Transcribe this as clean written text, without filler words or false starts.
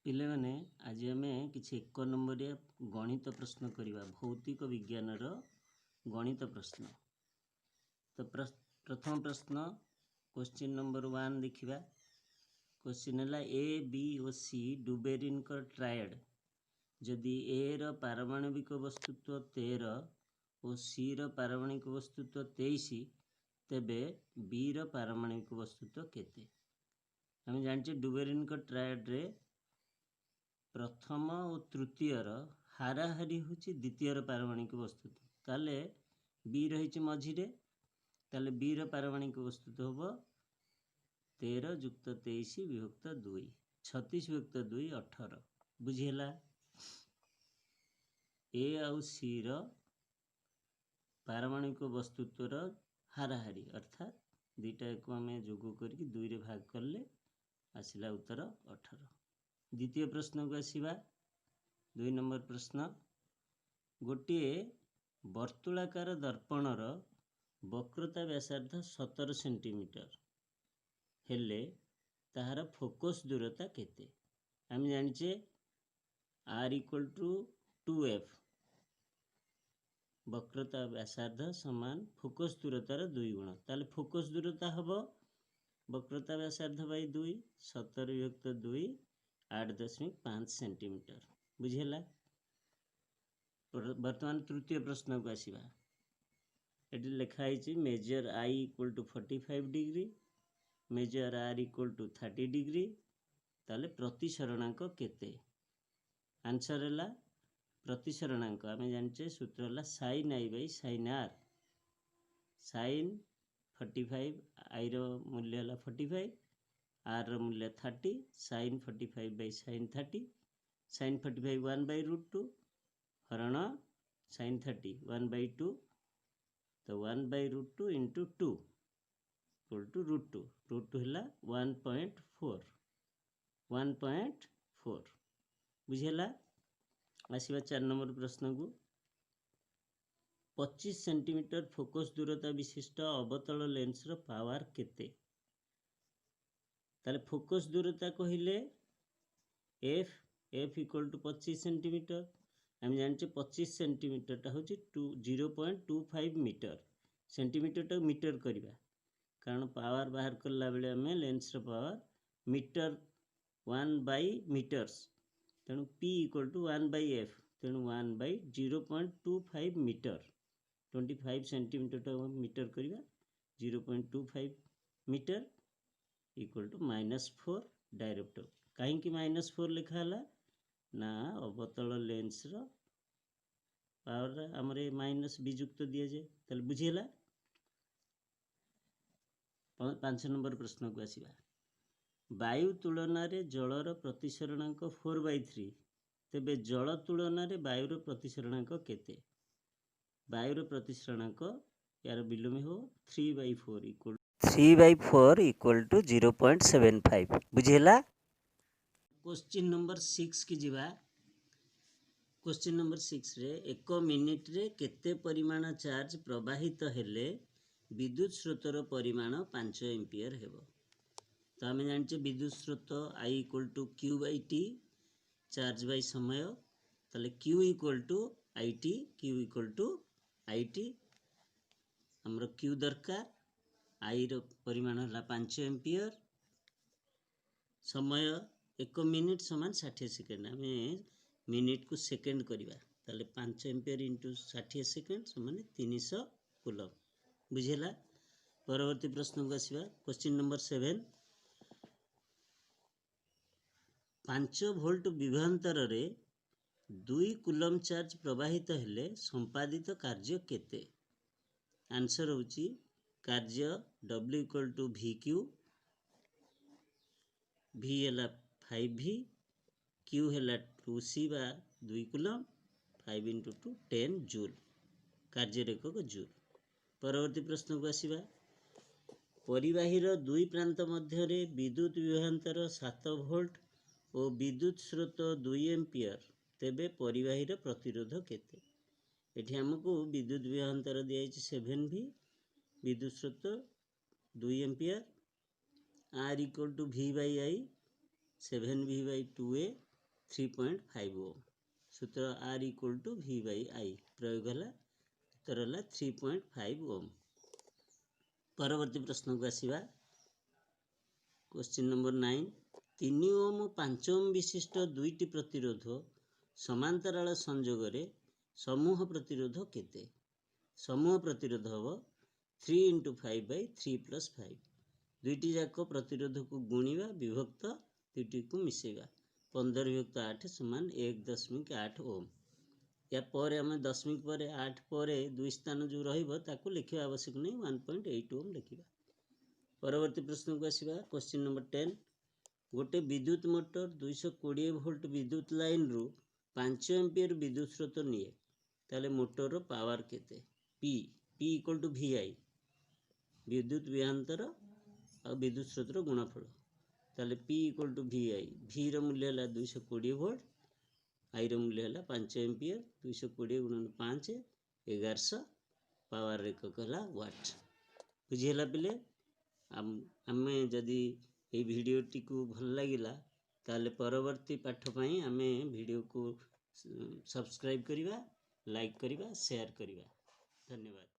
ପିଲାମାନେ आज आम किसी एक नंबरिया गणित प्रश्न करवा भौतिक विज्ञान गणित प्रश्न। तो प्रथम प्रश्न क्वेश्चन नंबर 1 देखा। क्वेश्चन है ए बी और सी डुबेरिन ट्रायड जदि ए रो पारमाणविक वस्तुत्व 13 और सी रो पारमाणविक वस्तुत्व 23 तेबे बी रो पारमाणविक वस्तुत्व केते। आम जानते डुबेरिन ट्रायड रे प्रथम और तृतीय हाराहारी हूँ द्वितीय पारमाणविक वस्तुत्व। ताले बी रही मझिरे, ताले बी रो पारमाणविक वस्तुत्व हम 13 + 23 + 2 36 + 2 18। बुझीला। ए आउ सी रो पारमाणविक वस्तुत्वर हाराहारी अर्थात दुईटा को आम जोग करके 2 रे भाग कले आसला उत्तर 18। द्वितीय प्रश्न को आसवा। 2 नंबर प्रश्न गोटे वर्तुलाकार दर्पणर वक्रता व्यासार्ध 17 सेंटीमीटर हेले ताहार फोकस दूरता केते। आम जानिचे R = 2F वक्रता व्यासार्ध समान फोकस दूरतार 2 गुण। ताले फोकस दूरता हम वक्रता व्यासार्ध बाई 2 17 + 2 8.5 सेंटीमीटर। बुझेला। वर्तमान तृतीय प्रश्न को आसवा। ये लिखाई measure I = 45 degree measure R = 30 degree ताले प्रतिसरणांक केते। आंसर है प्रतिसरणांक आम जाने सूत्र है sin I / sin R। sin 45 I रो मूल्य है 45 R रो मूल्य 30 sin 45 / sin 30 sin 45 1/√2 हरण sin 30 1/2 तो 1/√2 × 2 = √2 √2 है 1.4 1.4। बुझेला। आसवा 4 नंबर प्रश्न को 25 सेंटीमीटर फोकस दूरता विशिष्ट अवतल लेंस रो पावर केते। ताले फोकस दूरता कहले F = 25 सेंटीमीटर। आम जाने 25 सेंटीमीटर टा हूँ 0.25 मीटर सेंटीमीटर टा मीटर करवा कारण पावर बाहर करला बेले आम लेंस रो पावर मीटर 1/मीटर्स तेणु P = 1/F तेणु 1/0.25 मीटर 25 सेंटीमीटर टा मीटर करवा 0.25 मीटर = -4 डायरेक्ट। कहीं -4 लिखा है ना अवतल लेंस रो पावर आमरे माइनस विजुक्त दिया जाए। ताले बुझीला। 5 नंबर प्रश्न को आसवा। वायु तुलन में जलर प्रतिसरणांक 4/3 तेबे जल तुलन में वायुर प्रतिसरणांक केते। वायुर प्रतिसरणांक यार विलोम हो 3/4 = 0.75। बुझेला। क्वेश्चन नंबर 6 की जीवा। क्वेश्चन नंबर 6 रे 1 मिनिट रे केते परिमाण चार्ज प्रवाहित हेले विद्युत स्रोतर परिमाण 5 एम्पियर हेबो। तो आम जाने विद्युत स्रोत I = Q/T चार्ज बाई समय ताले Q = IT Q = IT हमरो Q दरकार I रो परिमाण है 5 एम्पियर समय 1 मिनिट समान 60 सेकेंड आम मिनिट को सेकेंड करवा ताले 5 एम्पियर × 60 सेकेंड समान 300 कूलम। बुझेला। परवर्ती प्रश्न को आसवा। क्वेश्चन नंबर 7 5 वोल्ट विभवांतर रे 2 कूलम चार्ज प्रवाहित हेले संपादित कार्य केते। आंसर होची कार्य W = VQ V है 5V Q है 2C बा 2 कूलम 5 × 2 10 जूल कार्य एकक जूल। परवर्ती प्रश्न को आसवा। परिवाहीर 2 प्रांत मध्य विद्युत विभवांतर 7 वोल्ट और विद्युत स्रोत 2 एम्पियर तेबे परिवाहीर प्रतिरोध केते। एठी हमको विद्युत विभवांतर दिया 7V विद्युत स्रोत 2 एम्पियर R = V/I 7V/2A 3.5 ओम। सूत्र R = V/I प्रयोग है, उत्तर है 3.5 ओम। परवर्ती प्रश्न को आसीबा। क्वेश्चन नंबर 9, 3 ओम 5 ओम विशिष्ट दुईटी प्रतिरोध समांतराल संयोगरे समूह प्रतिरोध केते? समूह प्रतिरोध हम 3 × 5/3 + 5। दुईटी जाक प्रतिरोध को गुणिबा विभक्त दुईटी को मिसेबा 15 + 8 = 1.8 ओम। या पर आम दशमिक पर 8 पर 2 स्थान जो रही लिखा आवश्यक नहीं, 1.8 ओम लिखा। परवर्ती प्रश्न को आसीबा। क्वेश्चन नंबर 10, गोटे विद्युत मोटर 220 वोल्ट विद्युत लाइन रु 5 एम्पियर विद्युत स्रोत निए, ताले मोटर पावर केते? P = VI, विद्युत विभवांतर और विद्युत स्रोत गुणफल। ताले P = VI, V रो मूल्य है 220 वोल्ट, I रो मूल्य है 5 एम्पियर, 220 × 5 1100, पावर एकक है वाट। बुझीला पिले? आमे जदि ये वीडियो टी को भल लगिला ताले परवर्ती पाठ पई आमे वीडियो को सब्सक्राइब करिबा, लाइक करिबा, शेयर करिबा। धन्यवाद।